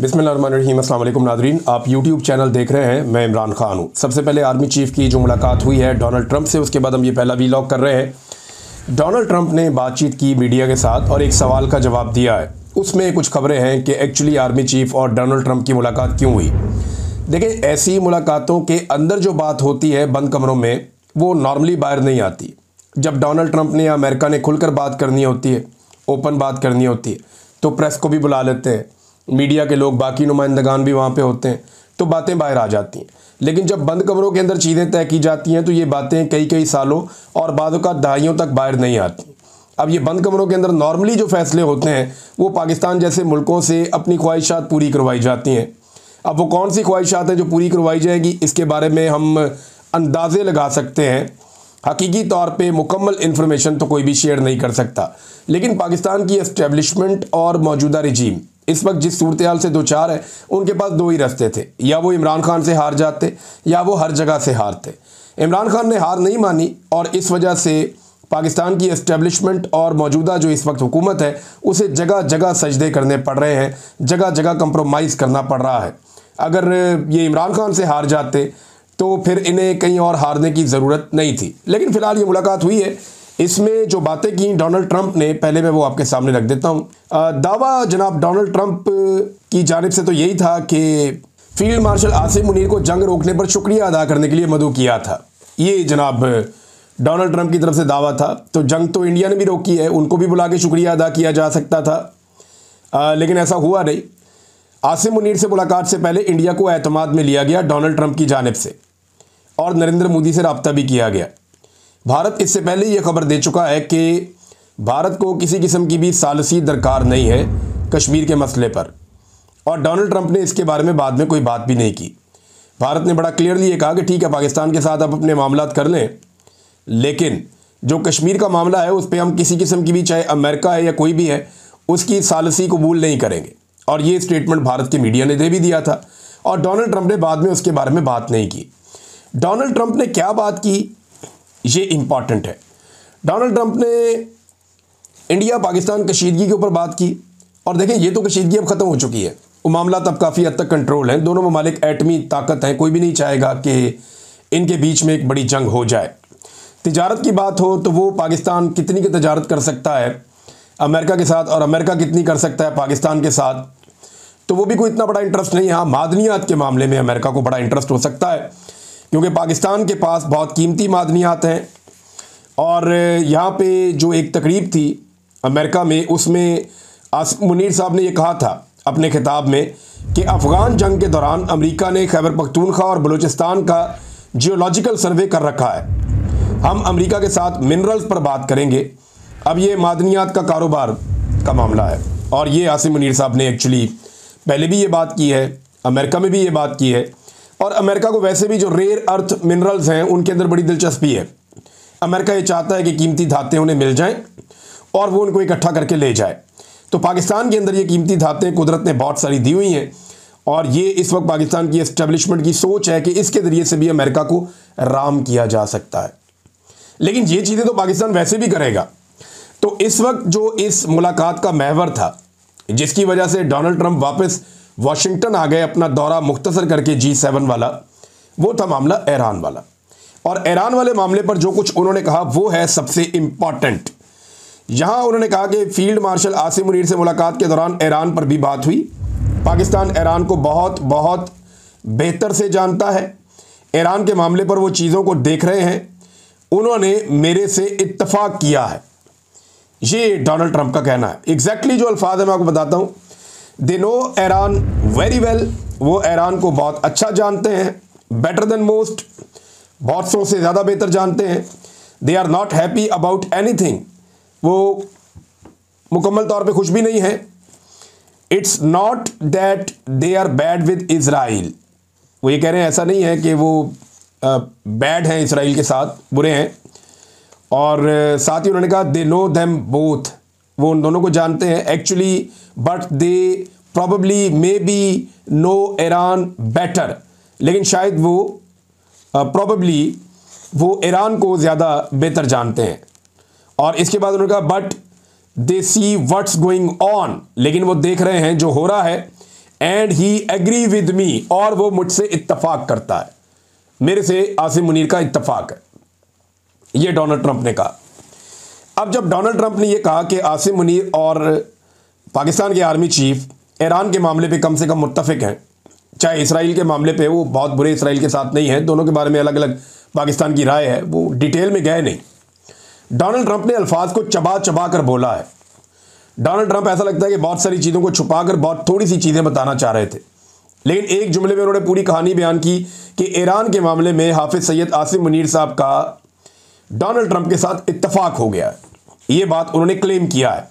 बिस्मिल्लाहिर्रहमानिर्रहीम। अस्सलाम वालेकुम नादरीन, आप यूट्यूब चैनल देख रहे हैं। मैं इमरान खान हूँ। सबसे पहले आर्मी चीफ की जो मुलाकात हुई है डोनाल्ड ट्रंप से, उसके बाद हम ये पहला वीलॉग कर रहे हैं। डोनाल्ड ट्रंप ने बातचीत की मीडिया के साथ और एक सवाल का जवाब दिया है। उसमें कुछ खबरें हैं कि एक्चुअली आर्मी चीफ और डोनाल्ड ट्रंप की मुलाकात क्यों हुई। देखिए, ऐसी मुलाकातों के अंदर जो बात होती है बंद कमरों में, वो नॉर्मली बाहर नहीं आती। जब डोनाल्ड ट्रंप ने या अमेरिका ने खुलकर बात करनी होती है, ओपन बात करनी होती है, तो प्रेस को भी बुला लेते हैं, मीडिया के लोग, बाकी नुमाइंदगान भी वहाँ पे होते हैं, तो बातें बाहर आ जाती हैं। लेकिन जब बंद कमरों के अंदर चीज़ें तय की जाती हैं तो ये बातें कई कई सालों और बाद का दहाइयों तक बाहर नहीं आती। अब ये बंद कमरों के अंदर नॉर्मली जो फैसले होते हैं वो पाकिस्तान जैसे मुल्कों से अपनी ख्वाहिशात पूरी करवाई जाती हैं। अब वो कौन सी ख्वाहिशात हैं जो पूरी करवाई जाएगी, इसके बारे में हम अंदाजे लगा सकते हैं। हकीकी तौर पे मुकम्मल इन्फॉर्मेशन तो कोई भी शेयर नहीं कर सकता। लेकिन पाकिस्तान की एस्टेब्लिशमेंट और मौजूदा रजीम इस वक्त जिस सूरत हाल से दो चार है, उनके पास दो ही रास्ते थे, या वो इमरान खान से हार जाते या वो हर जगह से हारते। इमरान खान ने हार नहीं मानी और इस वजह से पाकिस्तान की एस्टेब्लिशमेंट और मौजूदा जो इस वक्त हुकूमत है उसे जगह जगह सजदे करने पड़ रहे हैं, जगह जगह कंप्रोमाइज़ करना पड़ रहा है। अगर ये इमरान खान से हार जाते तो फिर इन्हें कहीं और हारने की ज़रूरत नहीं थी। लेकिन फ़िलहाल ये मुलाकात हुई है। इसमें जो बातें की डोनाल्ड ट्रंप ने, पहले मैं वो आपके सामने रख देता हूँ। दावा जनाब डोनाल्ड ट्रंप की जानिब से तो यही था कि फील्ड मार्शल आसिम मुनीर को जंग रोकने पर शुक्रिया अदा करने के लिए मदऊ किया था। ये जनाब डोनाल्ड ट्रंप की तरफ से दावा था। तो जंग तो इंडिया ने भी रोकी है, उनको भी बुला के शुक्रिया अदा किया जा सकता था, लेकिन ऐसा हुआ नहीं। आसिम मुनीर से मुलाकात से पहले इंडिया को एतमाद में लिया गया डोनाल्ड ट्रंप की जानिब से, और नरेंद्र मोदी से रब्ता भी किया गया। भारत इससे पहले ये खबर दे चुका है कि भारत को किसी किस्म की भी सालसी दरकार नहीं है कश्मीर के मसले पर, और डोनाल्ड ट्रंप ने इसके बारे में बाद में कोई बात भी नहीं की। भारत ने बड़ा क्लियरली ये कहा कि ठीक है, पाकिस्तान के साथ आप अपने मामलात कर लें, लेकिन जो कश्मीर का मामला है उस पर हम किसी किस्म की भी, चाहे अमेरिका है या कोई भी है, उसकी सालसी कबूल नहीं करेंगे। और ये स्टेटमेंट भारत के मीडिया ने दे भी दिया था, और डोनाल्ड ट्रंप ने बाद में उसके बारे में बात नहीं की। डोनाल्ड ट्रंप ने क्या बात की, ये इंपॉर्टेंट है। डोनाल्ड ट्रंप ने इंडिया पाकिस्तान कशीदगी के ऊपर बात की, और देखें ये तो कशीदगी अब ख़त्म हो चुकी है, वो मामला तब काफ़ी हद तक कंट्रोल है। दोनों ममालिक एटमी ताकत हैं, कोई भी नहीं चाहेगा कि इनके बीच में एक बड़ी जंग हो जाए। तिजारत की बात हो तो वो पाकिस्तान कितनी की तिजारत कर सकता है अमेरिका के साथ, और अमेरिका कितनी कर सकता है पाकिस्तान के साथ, तो वो भी कोई इतना बड़ा इंटरेस्ट नहीं है। हाँ, मादनियात के मामले में अमेरिका को बड़ा इंटरेस्ट हो सकता है, क्योंकि पाकिस्तान के पास बहुत कीमती मादनियात हैं। और यहाँ पे जो एक तकरीब थी अमेरिका में, उसमें आसिम मुनीर साहब ने ये कहा था अपने खिताब में कि अफ़गान जंग के दौरान अमेरिका ने खैबर पख्तूनख्वा और बलूचिस्तान का जियोलॉजिकल सर्वे कर रखा है। हम अमेरिका के साथ मिनरल्स पर बात करेंगे। अब ये मादनियात का कारोबार का मामला है, और ये आसिम मुनीर साहब ने एक्चुअली पहले भी ये बात की है, अमेरिका में भी ये बात की है। और अमेरिका को वैसे भी जो रेयर अर्थ मिनरल्स हैं उनके अंदर बड़ी दिलचस्पी है। अमेरिका ये चाहता है कि कीमती धातें उन्हें मिल जाएं और वो उनको इकट्ठा करके ले जाए। तो पाकिस्तान के अंदर ये कीमती धातें कुदरत ने बहुत सारी दी हुई हैं, और ये इस वक्त पाकिस्तान की एस्टेब्लिशमेंट की सोच है कि इसके ज़रिए से भी अमेरिका को राम किया जा सकता है। लेकिन ये चीज़ें तो पाकिस्तान वैसे भी करेगा। तो इस वक्त जो इस मुलाकात का महवर था, जिसकी वजह से डोनाल्ड ट्रंप वापस वाशिंगटन आ गए अपना दौरा मुख्तसर करके G7 वाला, वो था मामला ईरान वाला। और ईरान वाले मामले पर जो कुछ उन्होंने कहा वो है सबसे इम्पॉर्टेंट। यहाँ उन्होंने कहा कि फील्ड मार्शल आसिम मुनीर से मुलाकात के दौरान ईरान पर भी बात हुई। पाकिस्तान ईरान को बहुत बहुत बेहतर से जानता है। ईरान के मामले पर वो चीज़ों को देख रहे हैं। उन्होंने मेरे से इत्तफाक किया है, ये डोनाल्ड ट्रंप का कहना है। एग्जैक्टली जो अल्फाज है मैं आपको बताता हूँ। They know Iran very well, वो ईरान को बहुत अच्छा जानते हैं, बेटर देन मोस्ट, बहुत सौ से ज़्यादा बेहतर जानते हैं। They are not happy about anything, वो मुकम्मल तौर पे खुश भी नहीं है। It's not that they are bad with Israel, वो ये कह रहे हैं ऐसा नहीं है कि वो बैड हैं इसराइल के साथ, बुरे हैं। और साथ ही उन्होंने कहा दे नो देम बोथ, वो उन दोनों को जानते हैं actually, but they probably may be know Iran better, लेकिन शायद वो प्रॉबली वो ईरान को ज़्यादा बेहतर जानते हैं। और इसके बाद उन्होंने कहा but they see what's going on, लेकिन वो देख रहे हैं जो हो रहा है and he agree with me, और वो मुझसे इत्तफाक करता है, मेरे से आसिम मुनीर का इत्तफाक है, ये डोनाल्ड ट्रंप ने कहा। अब जब डोनाल्ड ट्रंप ने यह कहा कि आसिम मुनीर और पाकिस्तान के आर्मी चीफ ईरान के मामले पे कम से कम मुत्तफिक हैं, चाहे इसराइल के मामले पे वो बहुत बुरे इसराइल के साथ नहीं हैं, दोनों के बारे में अलग अलग पाकिस्तान की राय है, वो डिटेल में गए नहीं। डोनाल्ड ट्रंप ने अल्फाज को चबा चबा कर बोला है। डोनाल्ड ट्रंप ऐसा लगता है कि बहुत सारी चीज़ों को छुपाकर बहुत थोड़ी सी चीज़ें बताना चाह रहे थे, लेकिन एक जुमले में उन्होंने पूरी कहानी बयान की कि ईरान के मामले में हाफिज सैयद आसिम मुनीर साहब का डोनाल्ड ट्रंप के साथ इत्तफाक हो गया है, ये बात उन्होंने क्लेम किया है।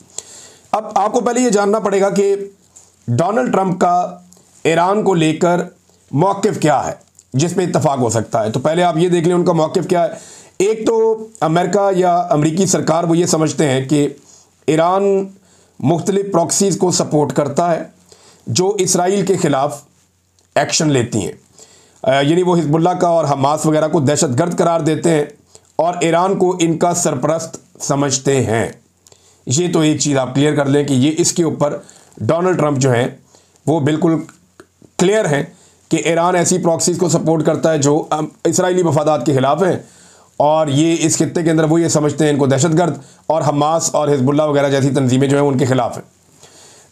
अब आपको पहले ये जानना पड़ेगा कि डोनाल्ड ट्रंप का ईरान को लेकर मौक़िफ़ क्या है जिस पे इत्तफाक हो सकता है। तो पहले आप ये देख लें उनका मौक़िफ़ क्या है। एक तो अमेरिका या अमरीकी सरकार वो ये समझते हैं कि ईरान मुख्तलिफ प्रॉक्सीज़ को सपोर्ट करता है जो इसराइल के ख़िलाफ़ एक्शन लेती हैं, यानी वो हिजबुल्लाह का और हमास वगैरह को दहशतगर्द करार देते हैं और ईरान को इनका सरपरस्त समझते हैं। ये तो एक चीज़ आप क्लियर कर लें कि ये इसके ऊपर डोनाल्ड ट्रंप जो हैं वो बिल्कुल क्लियर हैं कि ईरान ऐसी प्रॉक्सीज़ को सपोर्ट करता है जो इसराइली मफादात के ख़िलाफ़ हैं, और ये इस खित्ते के अंदर वो ये समझते हैं इनको दहशतगर्द, और हमास और हिजबुल्लाह वगैरह जैसी तंजीमें जो हैं उनके ख़िलाफ़ हैं।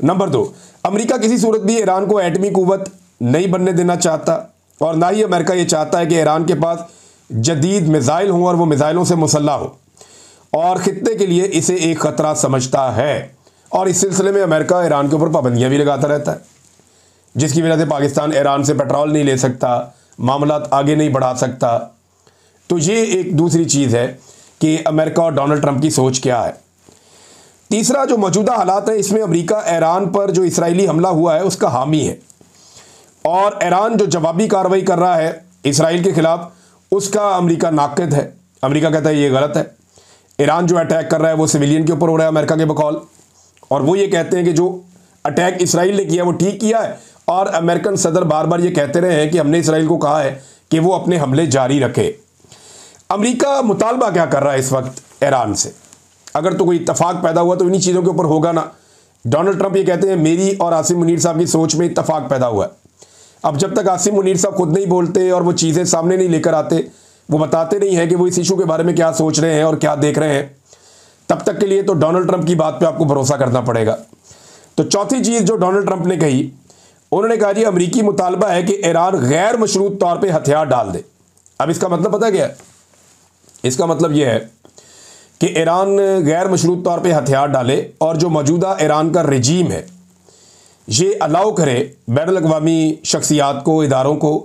नंबर 2, अमेरिका किसी सूरत भी ईरान को एटमी क़ुव्वत नहीं बनने देना चाहता, और ना ही अमेरिका ये चाहता है कि ईरान के पास जदीद मिज़ाइल हों और वो मिज़ाइलों से मुसल्लह हो, और ख़ित्ते के लिए इसे एक ख़तरा समझता है। और इस सिलसिले में अमेरिका ईरान के ऊपर पाबंदियाँ भी लगाता रहता है, जिसकी वजह से पाकिस्तान ईरान से पेट्रोल नहीं ले सकता, मामलात आगे नहीं बढ़ा सकता। तो ये एक दूसरी चीज़ है कि अमेरिका और डोनाल्ड ट्रंप की सोच क्या है। तीसरा, जो मौजूदा हालात है इसमें अमेरिका ईरान पर जो इसराइली हमला हुआ है उसका हामी है, और ईरान जो जवाबी कार्रवाई कर रहा है इसराइल के ख़िलाफ़ उसका अमेरिका नाक़िद है। अमेरिका कहता है ये गलत है, ईरान जो अटैक कर रहा है वो सिविलियन के ऊपर हो रहा है अमेरिका के बकौल, और वो ये कहते हैं कि जो अटैक इसराइल ने किया वो ठीक किया है, और अमेरिकन सदर बार बार ये कहते रहे हैं कि हमने इसराइल को कहा है कि वो अपने हमले जारी रखे। अमेरिका मुतालबा क्या कर रहा है इस वक्त ईरान से? अगर तो कोई इत्तफाक पैदा हुआ तो इन्हीं चीज़ों के ऊपर होगा ना। डोनाल्ड ट्रंप ये कहते हैं मेरी और आसिम मुनीर साहब की सोच में इत्तफाक पैदा हुआ है। अब जब तक आसिम मुनीर साहब खुद नहीं बोलते और वो चीज़ें सामने नहीं लेकर आते, वो बताते नहीं हैं कि वो इस इशू के बारे में क्या सोच रहे हैं और क्या देख रहे हैं, तब तक के लिए तो डोनाल्ड ट्रंप की बात पे आपको भरोसा करना पड़ेगा। तो चौथी चीज़ जो डोनाल्ड ट्रंप ने कही, उन्होंने कहा जी अमरीकी मुतालबा है कि ईरान गैर मशरूत तौर पे हथियार डाल दे। अब इसका मतलब पता क्या है? इसका मतलब यह है कि ईरान गैर मशरूत तौर पे हथियार डाले और जो मौजूदा ईरान का रजीम है ये अलाउ करे बैनुल-अक़वामी शख्सियात को, इदारों को,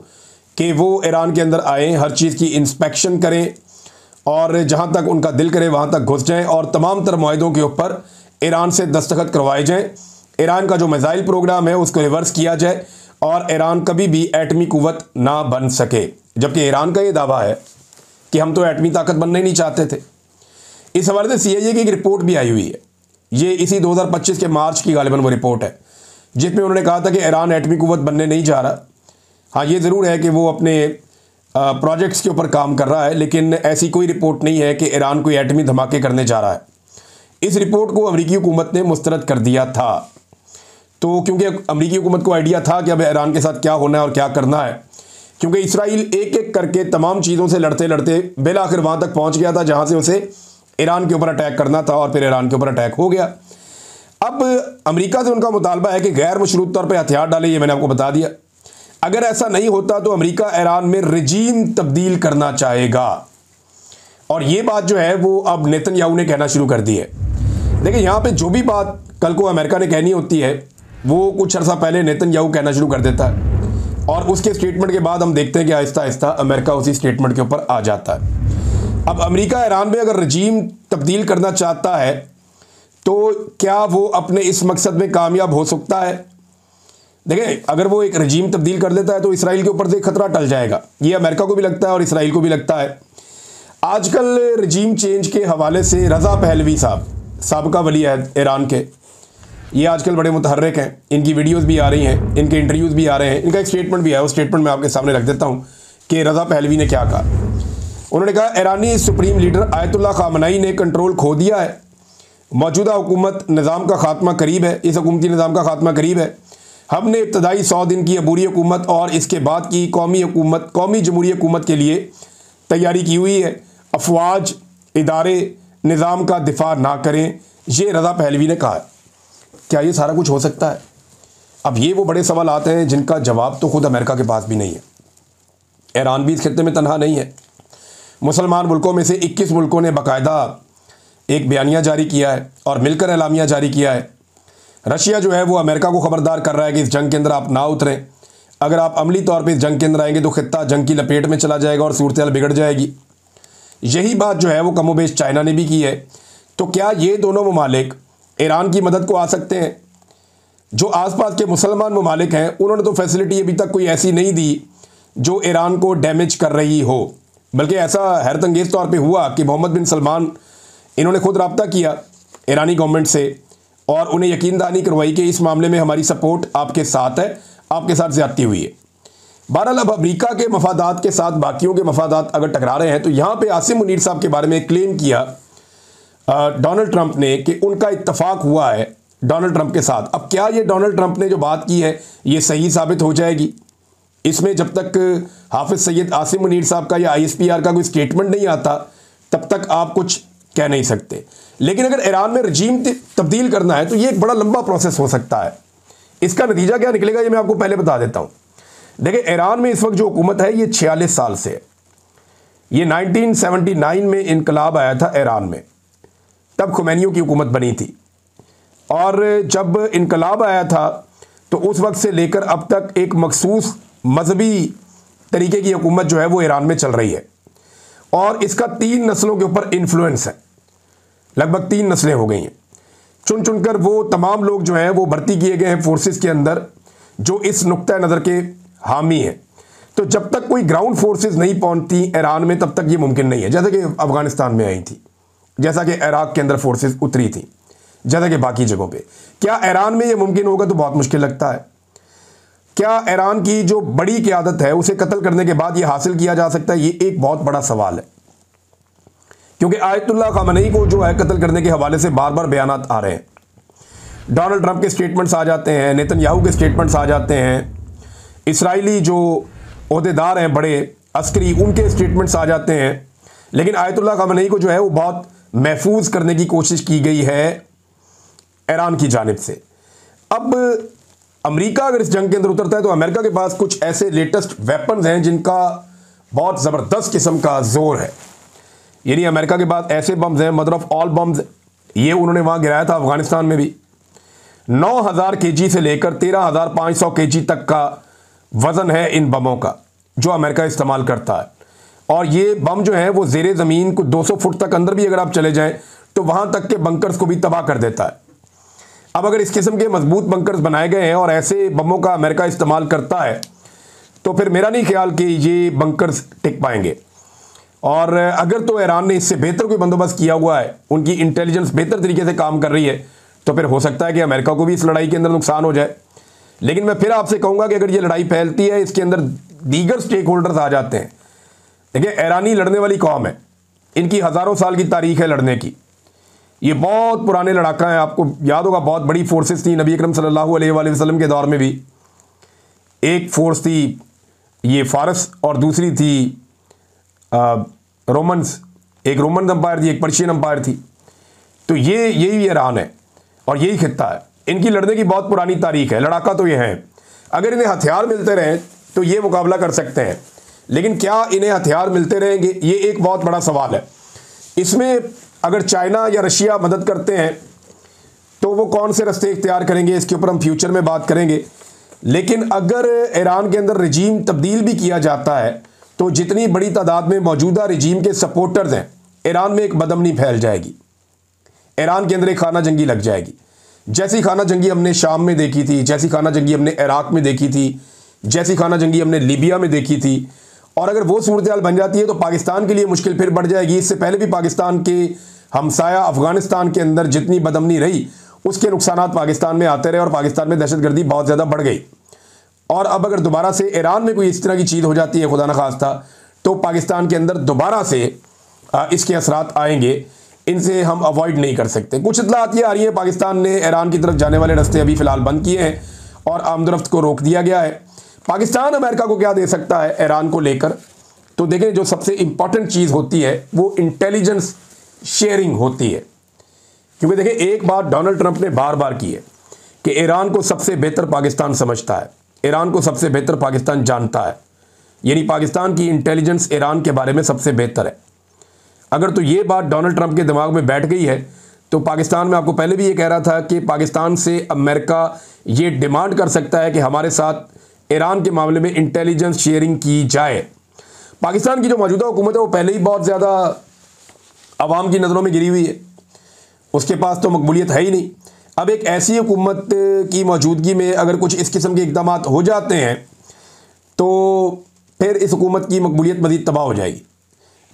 कि वो ईरान के अंदर आएँ, हर चीज़ की इंस्पेक्शन करें और जहाँ तक उनका दिल करे वहाँ तक घुस जाएँ और तमाम तर मुआहदों के ऊपर ईरान से दस्तखत करवाए जाएँ। ईरान का जो मिसाइल प्रोग्राम है उसको रिवर्स किया जाए और ईरान कभी भी एटमी क़ुव्वत ना बन सके। जबकि ईरान का ये दावा है कि हम तो एटमी ताकत बनना ही नहीं चाहते थे। इस हवाले से CIA की एक रिपोर्ट भी आई हुई है, ये इसी 2025 के मार्च की गालिबन वो रिपोर्ट है, जिसमें उन्होंने कहा था कि ईरान एटमी क़ुव्वत बनने नहीं जा रहा। हाँ, ये ज़रूर है कि वो अपने प्रोजेक्ट्स के ऊपर काम कर रहा है, लेकिन ऐसी कोई रिपोर्ट नहीं है कि ईरान कोई एटमी धमाके करने जा रहा है। इस रिपोर्ट को अमरीकी हुकूमत ने मुस्तरद कर दिया था। तो क्योंकि अमरीकी हुकूमत को आइडिया था कि अब ईरान के साथ क्या होना है और क्या करना है, क्योंकि इसराइल एक एक करके तमाम चीज़ों से लड़ते लड़ते बिल आखिर वहाँ तक पहुँच गया था जहाँ से उसे ईरान के ऊपर अटैक करना था, और फिर ईरान के ऊपर अटैक हो गया। अब अमेरिका से उनका मुतालबा है कि गैर मशरूत तौर पर हथियार डाले, ये मैंने आपको बता दिया। अगर ऐसा नहीं होता तो अमेरिका ईरान में रजीम तब्दील करना चाहेगा, और ये बात जो है वो अब नेतन्याहू ने कहना शुरू कर दी है। देखिए, यहाँ पे जो भी बात कल को अमेरिका ने कहनी होती है वो कुछ अर्सा पहले नेतन्याहू कहना शुरू कर देता है, और उसके स्टेटमेंट के बाद हम देखते हैं कि आहिस्ता आहिस्ता अमेरिका उसी स्टेटमेंट के ऊपर आ जाता है। अब अमेरिका ईरान में अगर रजीम तब्दील करना चाहता है तो क्या वो अपने इस मकसद में कामयाब हो सकता है? देखें, अगर वो एक रजीम तब्दील कर देता है तो इसराइल के ऊपर से खतरा टल जाएगा। ये अमेरिका को भी लगता है और इसराइल को भी लगता है। आजकल रजीम चेंज के हवाले से रज़ा पहलवी साहब, साबिका वली अहद ईरान के, ये आजकल बड़े मुतहर्रिक हैं। इनकी वीडियोज़ भी आ रही हैं, इनके इंटरव्यूज़ भी आ रहे हैं, इनका एक स्टेटमेंट भी आया। उस स्टेटमेंट में आपके सामने रख देता हूँ कि रज़ा पहलवी ने क्या कहा। उन्होंने कहा, ईरानी सुप्रीम लीडर आयतुल्लाह ख़ामनेई ने कंट्रोल खो दिया है। मौजूदा हुकूमत निज़ाम का खात्मा करीब है, इस हुकूमती निज़ाम का खात्मा करीब है। हमने इब्तदाई 100 दिन की अबूरी हुकूमत और इसके बाद की कौमी जमहूरी हुकूमत के लिए तैयारी की हुई है। अफवाज इदारे निज़ाम का दिफा ना करें, ये रज़ा पहलवी ने कहा है। क्या ये सारा कुछ हो सकता है? अब ये वो बड़े सवाल आते हैं जिनका जवाब तो खुद अमेरिका के पास भी नहीं है। ईरान भी इस खित्ते में तनहा नहीं है। मुसलमान मुल्कों में से 21 मुल्कों ने बाकायदा एक बयानिया जारी किया है और मिलकर एलामिया जारी किया है। रशिया जो है वो अमेरिका को ख़बरदार कर रहा है कि इस जंग के अंदर आप ना उतरें। अगर आप अमली तौर पे इस जंग के अंदर आएंगे तो खित्ता जंग की लपेट में चला जाएगा और सूरत हाल बिगड़ जाएगी। यही बात जो है वो कमोबेश चाइना ने भी की है। तो क्या ये दोनों ममालिक ईरान की मदद को आ सकते हैं? जो आसपास के मुसलमान ममालिक हैं उन्होंने तो फैसिलिटी अभी तक कोई ऐसी नहीं दी जो ईरान को डैमेज कर रही हो, बल्कि ऐसा हैरत अंगेज़ तौर पे हुआ कि मोहम्मद बिन सलमान इन्होंने खुद रब्ता किया ईरानी गवर्नमेंट से और उन्हें यकीन दहानी करवाई कि इस मामले में हमारी सपोर्ट आपके साथ है, आपके साथ ज़्यादती हुई है। बहरहाल अब अमरीका के मफादात के साथ बाकियों के मफादात अगर टकरा रहे हैं तो यहाँ पे आसिम मुनीर साहब के बारे में क्लेम किया डोनाल्ड ट्रंप ने कि उनका इत्तफाक हुआ है डोनाल्ड ट्रंप के साथ। अब क्या ये डोनाल्ड ट्रंप ने जो बात की है ये सही साबित हो जाएगी? इसमें जब तक हाफिज सैयद आसिम मुनीर साहब का या ISPR का कोई स्टेटमेंट नहीं आता तब तक आप कुछ कह नहीं सकते। लेकिन अगर ईरान में रजीम तब्दील करना है तो ये एक बड़ा लंबा प्रोसेस हो सकता है। इसका नतीजा क्या निकलेगा ये मैं आपको पहले बता देता हूँ। देखिए, ईरान में इस वक्त जो हुकूमत है ये 46 साल से है। ये 1979 में इनकलाब आया था ईरान में, तब खुमैनियों की हुकूमत बनी थी। और जब इनकलाब आया था तो उस वक्त से लेकर अब तक एक मखसूस मजहबी तरीके की हुकूमत जो है वो ईरान में चल रही है और इसका 3 नस्लों के ऊपर इन्फ्लुएंस है। लगभग 3 नस्लें हो गई हैं। चुन चुनकर वो तमाम लोग जो हैं वो भर्ती किए गए हैं फोर्सेस के अंदर जो इस नुक्ता नज़र के हामी हैं। तो जब तक कोई ग्राउंड फोर्सेस नहीं पहुंचती ईरान में तब तक ये मुमकिन नहीं है। जैसा कि अफगानिस्तान में आई थी, जैसा कि इराक के अंदर फोर्सेस उतरी थी, जैसा कि बाकी जगहों पे। क्या ईरान में ये मुमकिन होगा? तो बहुत मुश्किल लगता है। क्या ईरान की जो बड़ी क़यादत है उसे कत्ल करने के बाद ये हासिल किया जा सकता है? ये एक बहुत बड़ा सवाल है, क्योंकि आयतुल्लाह ख़ामेनी को जो है कत्ल करने के हवाले से बार बार बयानात आ रहे हैं। डोनाल्ड ट्रंप के स्टेटमेंट्स आ जाते हैं, नेतन्याहू के स्टेटमेंट्स आ जाते हैं, इसराइली जो ओहदेदार हैं बड़े अस्करी उनके स्टेटमेंट्स आ जाते हैं। लेकिन आयतुल्लाह ख़ामेनी को जो है वो बहुत महफूज करने की कोशिश की गई है ईरान की जानिब से। अब अमेरिका अगर इस जंग के अंदर उतरता है तो अमेरिका के पास कुछ ऐसे लेटेस्ट वेपन्स हैं जिनका बहुत ज़बरदस्त किस्म का जोर है। यानी अमेरिका के पास ऐसे बम्स हैं, मदर ऑफ ऑल बम्स, ये उन्होंने वहाँ गिराया था अफगानिस्तान में भी। 9000 kg से लेकर 13500 kg तक का वज़न है इन बमों का जो अमेरिका इस्तेमाल करता है। और ये बम जो है वो ज़ेरे ज़मीन को 200 फुट तक अंदर भी अगर आप चले जाएं तो वहाँ तक के बंकर्स को भी तबाह कर देता है। अब अगर इस किस्म के मजबूत बंकर्स बनाए गए हैं और ऐसे बमों का अमेरिका इस्तेमाल करता है तो फिर मेरा नहीं ख्याल कि ये बंकर्स टिक पाएंगे। और अगर तो ईरान ने इससे बेहतर कोई बंदोबस्त किया हुआ है, उनकी इंटेलिजेंस बेहतर तरीके से काम कर रही है, तो फिर हो सकता है कि अमेरिका को भी इस लड़ाई के अंदर नुकसान हो जाए। लेकिन मैं फिर आपसे कहूँगा कि अगर ये लड़ाई फैलती है इसके अंदर दीगर स्टेक होल्डर्स आ जाते हैं। देखिए, ईरानी लड़ने वाली कौम है, इनकी हज़ारों साल की तारीख है लड़ने की। ये बहुत पुराने लड़ाका हैं। आपको याद होगा बहुत बड़ी फोर्सेस थी नबी अकरम सल्लल्लाहु अलैहि वसल्लम के दौर में भी। एक फोर्स थी ये फारस और दूसरी थी रोमन्स। एक रोमन अम्पायर थी, एक पर्शियन अम्पायर थी। तो ये यही ईरान है और यही खित्ता है। इनकी लड़ने की बहुत पुरानी तारीख है। लड़ाका तो ये हैं, अगर इन्हें हथियार मिलते रहें तो ये मुकाबला कर सकते हैं। लेकिन क्या इन्हें हथियार मिलते रहेंगे, ये एक बहुत बड़ा सवाल है। इसमें अगर चाइना या रशिया मदद करते हैं तो वो कौन से रास्ते इख्तियार करेंगे, इसके ऊपर हम फ्यूचर में बात करेंगे। लेकिन अगर ईरान के अंदर रजीम तब्दील भी किया जाता है तो जितनी बड़ी तादाद में मौजूदा रजीम के सपोर्टर्स हैं, ईरान में एक बदअमनी फैल जाएगी, ईरान के अंदर एक खाना जंगी लग जाएगी। जैसी खाना जंगी हमने शाम में देखी थी, जैसी खाना जंगी हमने इराक में देखी थी, जैसी खाना जंगी हमने लीबिया में देखी थी। और अगर वो सूरत हाल बन जाती है तो पाकिस्तान के लिए मुश्किल फिर बढ़ जाएगी। इससे पहले भी पाकिस्तान के हमसाया अफगानिस्तान के अंदर जितनी बदअमनी रही उसके नुकसानात पाकिस्तान में आते रहे और पाकिस्तान में दहशतगर्दी बहुत ज़्यादा बढ़ गई। और अब अगर दोबारा से ईरान में कोई इस तरह की चीज़ हो जाती है खुदा न खास्ता, तो पाकिस्तान के अंदर दोबारा से इसके असरात आएंगे। इनसे हम अवॉइड नहीं कर सकते। कुछ इतलात ये आ रही है पाकिस्तान ने ईरान की तरफ जाने वाले रास्ते अभी फ़िलहाल बंद किए हैं और आमदरफ्त को रोक दिया गया है। पाकिस्तान अमेरिका को क्या दे सकता है ईरान को लेकर, तो देखें जो सबसे इंपॉर्टेंट चीज़ होती है वो इंटेलिजेंस शेयरिंग होती है। क्योंकि देखें एक बात डोनाल्ड ट्रंप ने बार बार की है कि ईरान को सबसे बेहतर पाकिस्तान समझता है, ईरान को सबसे बेहतर पाकिस्तान जानता है, यानी पाकिस्तान की इंटेलिजेंस ईरान के बारे में सबसे बेहतर है। अगर तो ये बात डोनाल्ड ट्रंप के दिमाग में बैठ गई है तो पाकिस्तान में, आपको पहले भी ये कह रहा था कि पाकिस्तान से अमेरिका ये डिमांड कर सकता है कि हमारे साथ ईरान के मामले में इंटेलिजेंस शेयरिंग की जाए। पाकिस्तान की जो मौजूदा हुकूमत है वो पहले ही बहुत ज़्यादा आवाम की नज़रों में गिरी हुई है, उसके पास तो मकबूलियत है ही नहीं। अब एक ऐसी हुकूमत की मौजूदगी में अगर कुछ इस किस्म के इक़दाम हो जाते हैं तो फिर इस हुकूमत की मकबूलियत मज़ीद तबाह हो जाएगी।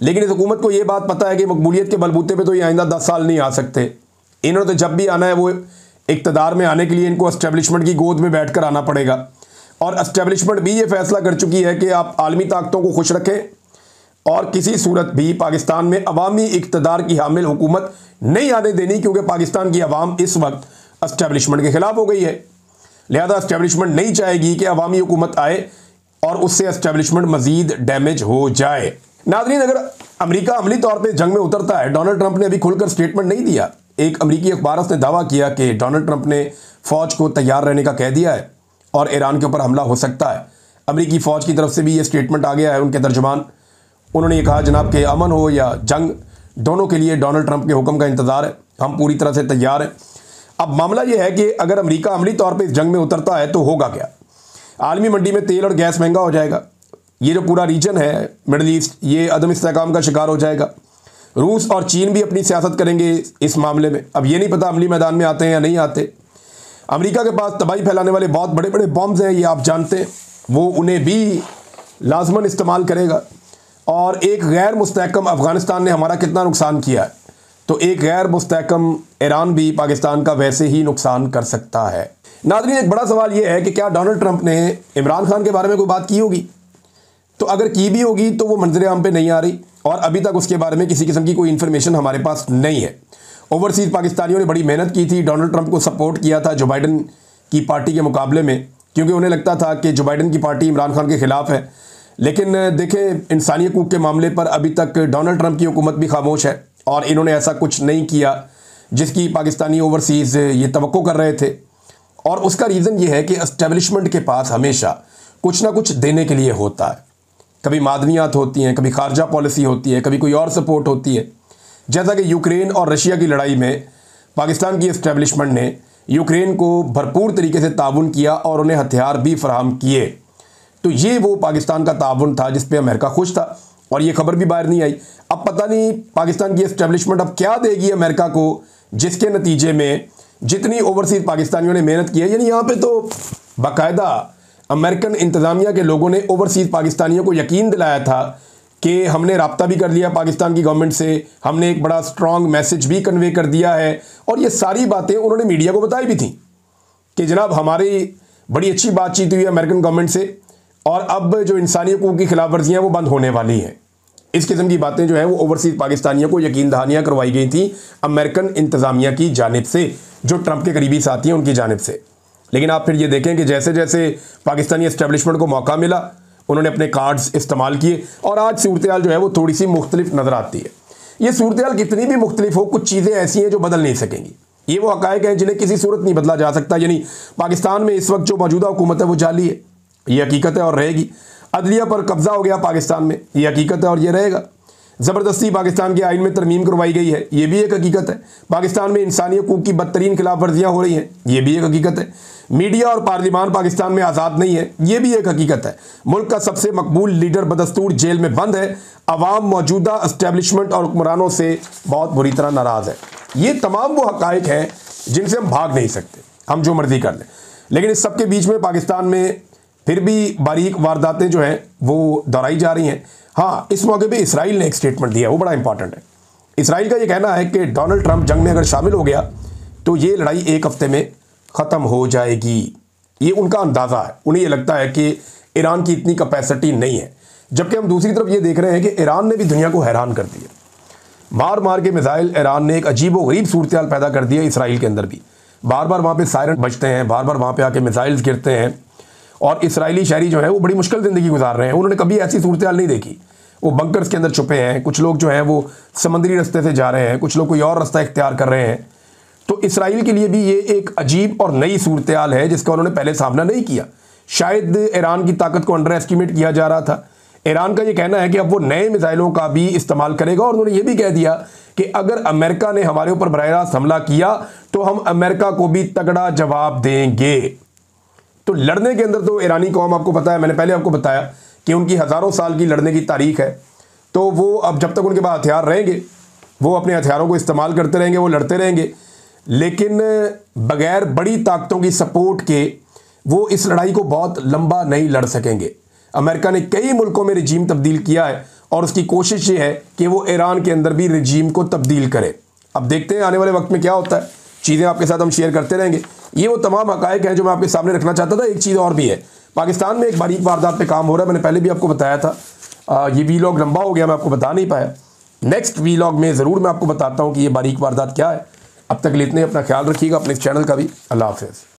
लेकिन इस हुकूमत को ये बात पता है कि मकबूलियत के बलबूते पे तो ये आइंदा 10 साल नहीं आ सकते। इन्होंने तो जब भी आना है वो इक़्तिदार में आने के लिए इनको एस्टेब्लिशमेंट की गोद में बैठ कर आना पड़ेगा। और एस्टेब्लिशमेंट भी ये फैसला कर चुकी है कि आप आलमी ताकतों को खुश रखें और किसी सूरत भी पाकिस्तान में अवामी इक़्तिदार की हामिल हुकूमत नहीं आने देनी, क्योंकि पाकिस्तान की अवाम इस वक्त एस्टेब्लिशमेंट के ख़िलाफ़ हो गई है। लिहाजा एस्टेब्लिशमेंट नहीं चाहेगी कि अवामी हुकूमत आए और उससे एस्टेब्लिशमेंट मज़ीद डैमेज हो जाए। नाज़रीन, अगर अमेरिका अमली तौर पे जंग में उतरता है, डोनाल्ड ट्रंप ने अभी खुलकर स्टेटमेंट नहीं दिया। एक अमेरिकी अखबार ने दावा किया कि डोनाल्ड ट्रंप ने फ़ौज को तैयार रहने का कह दिया है और ईरान के ऊपर हमला हो सकता है। अमेरिकी फ़ौज की तरफ से भी ये स्टेटमेंट आ गया है। उनके तर्जुमान उन्होंने ये कहा, जनाब कि अमन हो या जंग, दोनों के लिए डोनाल्ड ट्रंप के हुक्म का इंतज़ार है, हम पूरी तरह से तैयार हैं। अब मामला ये है कि अगर अमेरिका अमली तौर पर इस जंग में उतरता है तो होगा क्या? आलमी मंडी में तेल और गैस महंगा हो जाएगा। ये जो पूरा रीजन है मिडल ईस्ट, ये अदम इस्तेहकाम का शिकार हो जाएगा। रूस और चीन भी अपनी सियासत करेंगे इस मामले में। अब ये नहीं पता अमली मैदान में आते हैं या नहीं आते। अमेरिका के पास तबाही फैलाने वाले बहुत बड़े बड़े बॉम्ब्स हैं, ये आप जानते हैं, वो उन्हें भी लाजमन इस्तेमाल करेगा। और एक गैर मुस्तहकम अफ़गानिस्तान ने हमारा कितना नुकसान किया है, तो एक गैर मुस्तहकम ईरान भी पाकिस्तान का वैसे ही नुकसान कर सकता है। नाज़रीन, एक बड़ा सवाल ये है कि क्या डोनाल्ड ट्रंप ने इमरान खान के बारे में कोई बात की होगी? तो अगर की भी होगी तो वो मंजर आम पे नहीं आ रही और अभी तक उसके बारे में किसी किस्म की कोई इन्फॉर्मेशन हमारे पास नहीं है। ओवरसीज़ पाकिस्तानियों ने बड़ी मेहनत की थी, डोनाल्ड ट्रंप को सपोर्ट किया था जो बाइडन की पार्टी के मुकाबले में, क्योंकि उन्हें लगता था कि जो बाइडन की पार्टी इमरान खान के ख़िलाफ़ है। लेकिन देखें, इंसानी हकूक़ के मामले पर अभी तक डोनाल्ड ट्रंप की हुकूमत भी खामोश है और इन्होंने ऐसा कुछ नहीं किया जिसकी पाकिस्तानी ओवरसीज़ ये तवक्को कर रहे थे। और उसका रीज़न ये है कि एस्टेब्लिशमेंट के पास हमेशा कुछ ना कुछ देने के लिए होता है। कभी मादनियात होती हैं, कभी खारजा पॉलिसी होती है, कभी कोई और सपोर्ट होती है। जैसा कि यूक्रेन और रशिया की लड़ाई में पाकिस्तान की एस्टेब्लिशमेंट ने यूक्रेन को भरपूर तरीके से ताउन किया और उन्हें हथियार भी फराहम किए। तो ये वो पाकिस्तान का ताउन था जिस पे अमेरिका खुश था और ये खबर भी बाहर नहीं आई। अब पता नहीं पाकिस्तान की एस्टेब्लिशमेंट अब क्या देगी अमेरिका को, जिसके नतीजे में जितनी ओवरसीज़ पाकिस्तानियों ने मेहनत की है, यानी यहाँ पे तो बाकायदा अमेरिकन इंतज़ामिया के लोगों ने ओवरसीज़ पाकिस्तानियों को यकीन दिलाया था कि हमने राब्ता भी कर लिया पाकिस्तान की गवर्नमेंट से, हमने एक बड़ा स्ट्रॉन्ग मैसेज भी कन्वे कर दिया है। और ये सारी बातें उन्होंने मीडिया को बताई भी थी कि जनाब हमारी बड़ी अच्छी बातचीत हुई है अमेरिकन गवर्नमेंट से और अब जो इंसानी हकूक़ की खिलाफ वर्जियाँ वो बंद होने वाली हैं। इस किस्म की बातें जो हैं वो ओवरसीज़ पाकिस्तानियों को यकीन दहानियाँ करवाई गई थी अमेरिकन इंतज़ामिया की जानिब से, जो ट्रंप के करीबी साथी हैं उनकी जानिब से। लेकिन आप फिर ये देखें कि जैसे जैसे पाकिस्तानी एस्टेब्लिशमेंट को मौका मिला उन्होंने अपने कार्ड्स इस्तेमाल किए और आज सूरत हाल जो है वो थोड़ी सी मुख्तलिफ नज़र आती है। ये सूरत हाल कितनी भी मुख्तलिफ हो, कुछ चीज़ें ऐसी हैं जो बदल नहीं सकेंगी। ये वो हक़ाइक़ हैं जिन्हें किसी सूरत नहीं बदला जा सकता। यानी पाकिस्तान में इस वक्त जो मौजूदा हुकूमत है वो जाली है, ये हकीकत है और रहेगी। अदलिया पर कब्ज़ा हो गया पाकिस्तान में, ये हकीकत है और ये रहेगा। ज़बरदस्ती पाकिस्तान के आइन में तरमीम करवाई गई है, ये भी एक हकीकत है। पाकिस्तान में इंसानी हकूक़ की बदतरीन खिलाफ वर्जियाँ हो रही हैं, ये भी एक हकीकत है। मीडिया और पार्लिमान पाकिस्तान में आज़ाद नहीं है, ये भी एक हकीकत है। मुल्क का सबसे मकबूल लीडर बदस्तूर जेल में बंद है। अवाम मौजूदा एस्टेब्लिशमेंट और हुक्मरानों से बहुत बुरी तरह नाराज़ है। ये तमाम वो हक़ाइक़ हैं जिनसे हम भाग नहीं सकते, हम जो मर्ज़ी कर लें। लेकिन इस सब के बीच में पाकिस्तान में फिर भी बारीक वारदातें जो हैं वो दोहराई जा रही हैं। हाँ, इस मौके पे इसराइल ने एक स्टेटमेंट दिया, वो बड़ा इंपॉर्टेंट है। इसराइल का ये कहना है कि डोनाल्ड ट्रंप जंग में अगर शामिल हो गया तो ये लड़ाई एक हफ्ते में ख़त्म हो जाएगी। ये उनका अंदाज़ा है, उन्हें ये लगता है कि ईरान की इतनी कैपेसिटी नहीं है। जबकि हम दूसरी तरफ ये देख रहे हैं कि ईरान ने भी दुनिया को हैरान कर दिया। मार मार के मिसाइल ईरान ने एक अजीब व गरीब सूरत हाल पैदा कर दी है इसराइल के अंदर भी। बार बार वहाँ पे सायरन बजते हैं, बार बार वहाँ पे आके मिसाइल्स गिरते हैं और इसराइली शहरी जो है वो बड़ी मुश्किल ज़िंदगी गुजार रहे हैं। उन्होंने कभी ऐसी सूरत हाल नहीं देखी। वो बंकर्स के अंदर छुपे हैं, कुछ लोग जो हैं वो समंदरी रास्ते से जा रहे हैं, कुछ लोग कोई और रास्ता इख्तियार कर रहे हैं। तो इसराइल के लिए भी ये एक अजीब और नई सूरत हाल है जिसका उन्होंने पहले सामना नहीं किया। शायद ईरान की ताकत को अंडर एस्टिमेट किया जा रहा था। ईरान का ये कहना है कि अब वो नए मिसाइलों का भी इस्तेमाल करेगा और उन्होंने ये भी कह दिया कि अगर अमेरिका ने हमारे ऊपर बराह रास्त हमला किया तो हम अमेरिका को भी तगड़ा जवाब देंगे। तो लड़ने के अंदर तो ईरानी कौम, आपको पता है, मैंने पहले आपको बताया कि उनकी हज़ारों साल की लड़ने की तारीख है। तो वो अब जब तक उनके पास हथियार रहेंगे वो अपने हथियारों को इस्तेमाल करते रहेंगे, वो लड़ते रहेंगे, लेकिन बगैर बड़ी ताकतों की सपोर्ट के वो इस लड़ाई को बहुत लंबा नहीं लड़ सकेंगे। अमेरिका ने कई मुल्कों में रिजीम तब्दील किया है और उसकी कोशिश ये है कि वो ईरान के अंदर भी रिजीम को तब्दील करे। अब देखते हैं आने वाले वक्त में क्या होता है। चीज़ें आपके साथ हम शेयर करते रहेंगे। ये वो तमाम हक़ाइक़ हैं जो मैं आपके सामने रखना चाहता था। एक चीज़ और भी है, पाकिस्तान में एक बारीक वारदात पे काम हो रहा है। मैंने पहले भी आपको बताया था। ये वीलॉग लंबा हो गया, मैं आपको बता नहीं पाया। नेक्स्ट वीलॉग में ज़रूर मैं आपको बताता हूँ कि ये बारीक वारदात क्या है। अब तक के लिए इतने, अपना ख्याल रखिएगा, अपने इस चैनल का भी। अल्लाह हाफ़िज़।